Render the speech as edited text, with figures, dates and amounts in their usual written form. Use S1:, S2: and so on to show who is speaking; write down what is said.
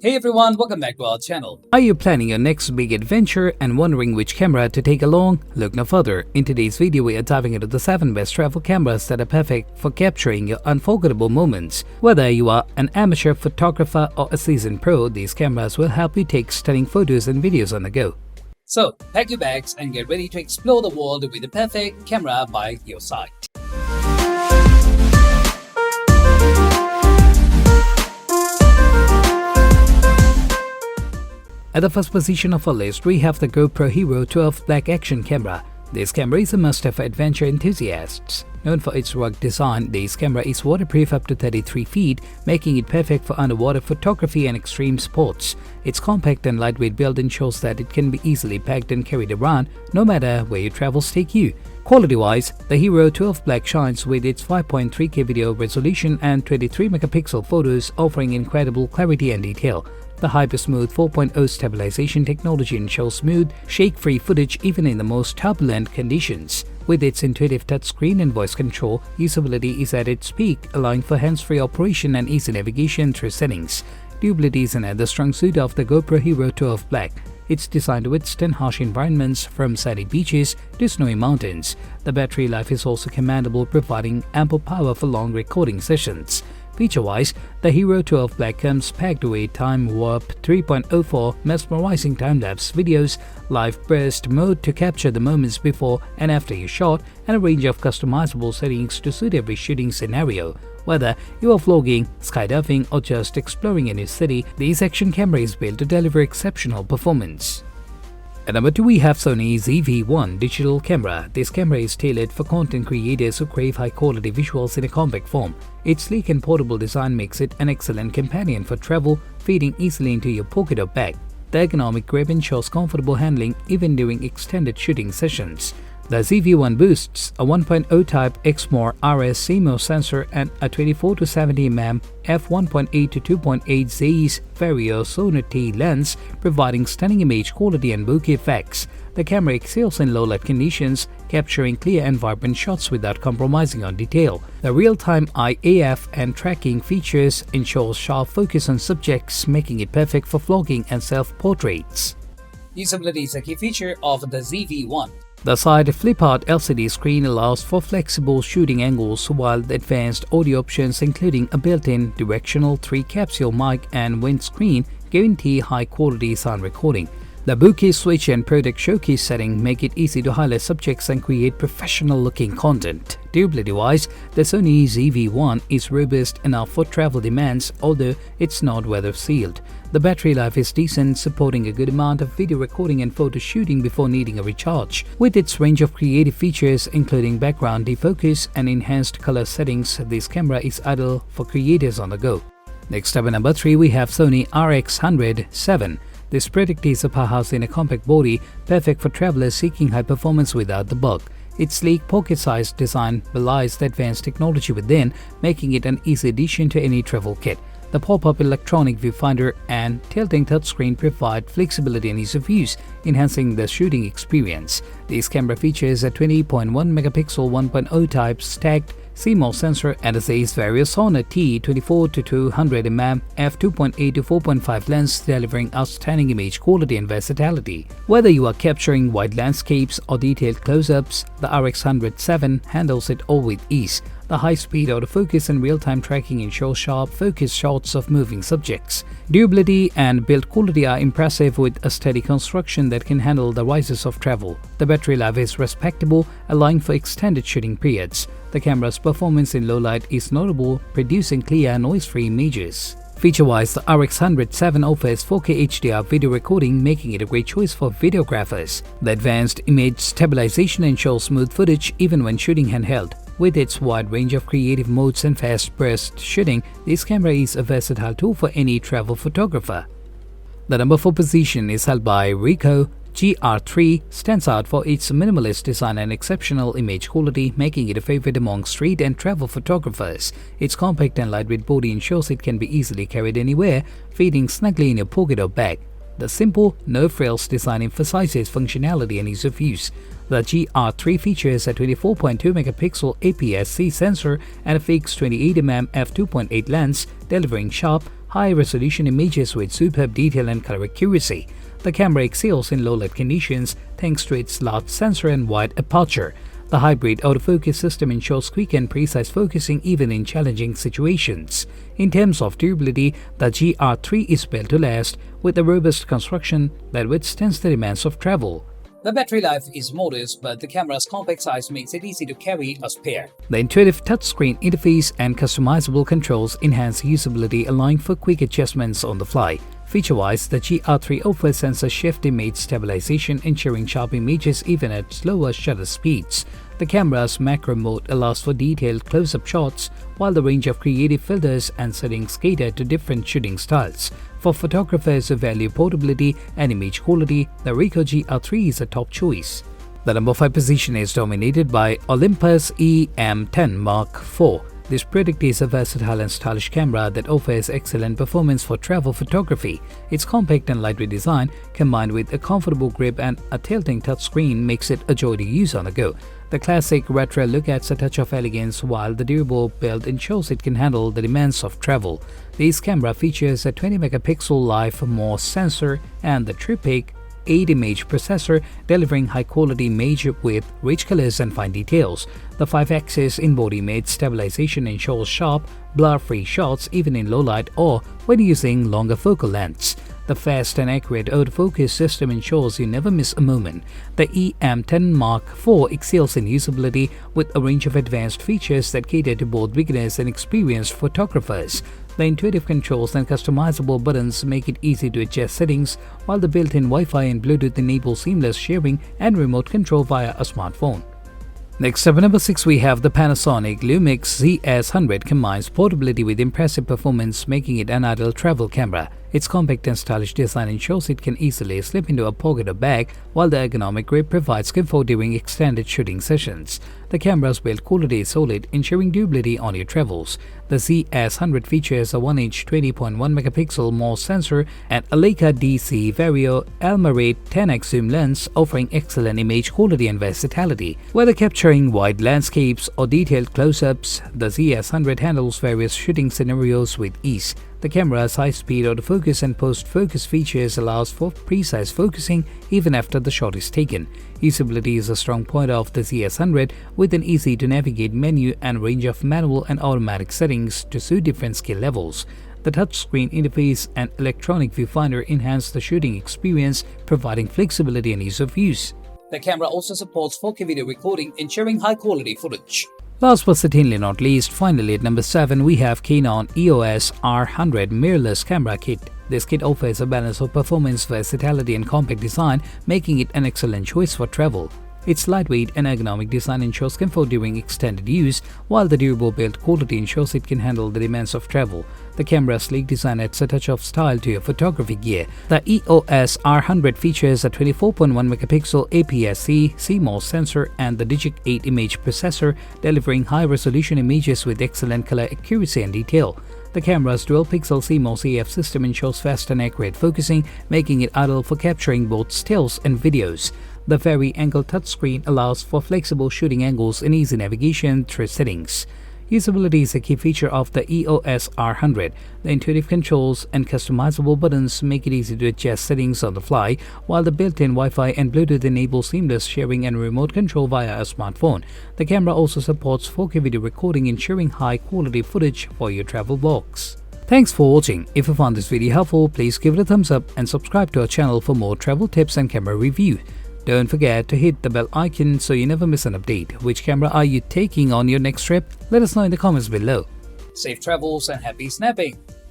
S1: Hey everyone, welcome back to our channel.
S2: Are you planning your next big adventure and wondering which camera to take along? Look no further. In today's video, we are diving into the 7 best travel cameras that are perfect for capturing your unforgettable moments. Whether you are an amateur photographer or a seasoned pro, these cameras will help you take stunning photos and videos on the go.
S1: So, pack your bags and get ready to explore the world with the perfect camera by your side.
S2: At the first position of our list, we have the GoPro Hero 12 Black Action Camera. This camera is a must-have for adventure enthusiasts. Known for its rugged design, this camera is waterproof up to 33 feet, making it perfect for underwater photography and extreme sports. Its compact and lightweight build ensures that it can be easily packed and carried around, no matter where your travels take you. Quality-wise, the Hero 12 Black shines with its 5.3K video resolution and 23-megapixel photos, offering incredible clarity and detail. The Hyper-Smooth 4.0 stabilization technology ensures smooth, shake-free footage even in the most turbulent conditions. With its intuitive touchscreen and voice control, usability is at its peak, allowing for hands-free operation and easy navigation through settings. Durability is another strong suit of the GoPro Hero 12 Black. It's designed to withstand harsh environments from sandy beaches to snowy mountains. The battery life is also commendable, providing ample power for long recording sessions. Feature-wise, the Hero 12 Black comes packed with Time Warp 3.04 mesmerizing time-lapse videos, live burst mode to capture the moments before and after your shot, and a range of customizable settings to suit every shooting scenario. Whether you are vlogging, skydiving, or just exploring a new city, this action camera is built to deliver exceptional performance. At number 2, we have Sony's ZV-1 digital camera. This camera is tailored for content creators who crave high-quality visuals in a compact form. Its sleek and portable design makes it an excellent companion for travel, fitting easily into your pocket or bag. The ergonomic grip ensures comfortable handling even during extended shooting sessions. The ZV-1 boasts a 1.0 type Exmor RS CMOS sensor and a 24 to 70 mm f1.8 to 2.8 Zeiss Vario Sonity lens, providing stunning image quality and bokeh effects. The camera excels in low light conditions, capturing clear and vibrant shots without compromising on detail. The real-time IAF and tracking features ensure sharp focus on subjects, making it perfect for vlogging and self-portraits.
S1: Usability is a key feature of the ZV-1.
S2: The side flip-out LCD screen allows for flexible shooting angles, while the advanced audio options including a built-in directional 3-capsule mic and windscreen guarantee high-quality sound recording. The bokeh switch and product showcase setting make it easy to highlight subjects and create professional-looking content. Durability-wise, the Sony ZV-1 is robust enough for travel demands, although it's not weather-sealed. The battery life is decent, supporting a good amount of video recording and photo shooting before needing a recharge. With its range of creative features including background defocus and enhanced color settings, this camera is ideal for creators on the go. Next up at number 3, we have Sony RX100 VII. This product is a powerhouse in a compact body, perfect for travelers seeking high performance without the bulk. Its sleek, pocket-sized design belies the advanced technology within, making it an easy addition to any travel kit. The pop-up electronic viewfinder and tilting touchscreen provide flexibility and ease of use, enhancing the shooting experience. This camera features a 20.1 megapixel 1.0 type stacked CMOS sensor and a Zeiss Vario Sonity 24 to 200 mm f2.8 to 4.5 lens, delivering outstanding image quality and versatility. Whether you are capturing wide landscapes or detailed close-ups, the RX100 VII handles it all with ease. The high-speed autofocus and real-time tracking ensure sharp, focused shots of moving subjects. Durability and build quality are impressive, with a steady construction that can handle the rises of travel. The battery life is respectable, allowing for extended shooting periods. The camera's performance in low light is notable, producing clear, noise-free images. Feature-wise, the RX100 VII offers 4K HDR video recording, making it a great choice for videographers. The advanced image stabilization ensures smooth footage even when shooting handheld. With its wide range of creative modes and fast burst shooting, this camera is a versatile tool for any travel photographer. The number 4 position is held by Ricoh. GR3 stands out for its minimalist design and exceptional image quality, making it a favorite among street and travel photographers. Its compact and lightweight body ensures it can be easily carried anywhere, fitting snugly in your pocket or bag. The simple, no-frills design emphasizes functionality and ease of use. The GR3 features a 24.2 megapixel APS-C sensor and a fixed 28mm f2.8 lens, delivering sharp, high-resolution images with superb detail and color accuracy. The camera excels in low-light conditions thanks to its large sensor and wide aperture. The hybrid autofocus system ensures quick and precise focusing even in challenging situations. In terms of durability, the GR3 is built to last, with a robust construction that withstands the demands of travel.
S1: The battery life is modest, but the camera's compact size makes it easy to carry a spare.
S2: The intuitive touchscreen interface and customizable controls enhance usability, allowing for quick adjustments on the fly. Feature-wise, the GR3 offers sensor shift image stabilization, ensuring sharp images even at slower shutter speeds. The camera's macro mode allows for detailed close-up shots, while the range of creative filters and settings cater to different shooting styles. For photographers who value portability and image quality, the Ricoh GR3 is a top choice. The number 5 position is dominated by Olympus EM10 Mark IV. This product is a versatile and stylish camera that offers excellent performance for travel photography. Its compact and lightweight design, combined with a comfortable grip and a tilting touchscreen, makes it a joy to use on the go. The classic retro look adds a touch of elegance, while the durable build ensures it can handle the demands of travel. This camera features a 20-megapixel live MOS sensor and the TruePic 8-image processor, delivering high-quality image with rich colors and fine details. The 5-axis in-body image stabilization ensures sharp, blur-free shots even in low light or when using longer focal lengths. The fast and accurate autofocus system ensures you never miss a moment. The EM10 Mark IV excels in usability with a range of advanced features that cater to both beginners and experienced photographers. The intuitive controls and customizable buttons make it easy to adjust settings, while the built-in Wi-Fi and Bluetooth enable seamless sharing and remote control via a smartphone. Next up at number 6, we have the Panasonic LUMIX ZS100 combines portability with impressive performance, making it an ideal travel camera. Its compact and stylish design ensures it can easily slip into a pocket or bag, while the ergonomic grip provides comfort during extended shooting sessions. The camera's build quality is solid, ensuring durability on your travels. The ZS100 features a 1-inch 20.1-megapixel MOS sensor and a Leica DC Vario Almarate 10x zoom lens, offering excellent image quality and versatility. Whether capturing wide landscapes or detailed close-ups, the ZS100 handles various shooting scenarios with ease. The camera's high-speed autofocus and post-focus features allows for precise focusing even after the shot is taken. Usability is a strong point of the ZS100, with an easy-to-navigate menu and range of manual and automatic settings to suit different skill levels. The touchscreen interface and electronic viewfinder enhance the shooting experience, providing flexibility and ease of use.
S1: The camera also supports 4K video recording, ensuring high-quality footage.
S2: Last but certainly not least, finally at number 7, we have Canon EOS R100 Mirrorless Camera Kit. This kit offers a balance of performance, versatility and compact design, making it an excellent choice for travel. Its lightweight and ergonomic design ensures comfort during extended use, while the durable build quality ensures it can handle the demands of travel. The camera's sleek design adds a touch of style to your photography gear. The EOS R100 features a 24.1-megapixel APS-C CMOS sensor and the Digic 8 image processor, delivering high-resolution images with excellent color accuracy and detail. The camera's dual-pixel CMOS AF system ensures fast and accurate focusing, making it ideal for capturing both stills and videos. The vari-angle touchscreen allows for flexible shooting angles and easy navigation through settings. Usability is a key feature of the EOS R100. The intuitive controls and customizable buttons make it easy to adjust settings on the fly, while the built-in Wi-Fi and Bluetooth enable seamless sharing and remote control via a smartphone. The camera also supports 4K video recording, ensuring high-quality footage for your travel vlogs. Thanks for watching. If you found this video helpful, please give it a thumbs up and subscribe to our channel for more travel tips and camera review. Don't forget to hit the bell icon so you never miss an update. Which camera are you taking on your next trip? Let us know in the comments below.
S1: Safe travels and happy snapping!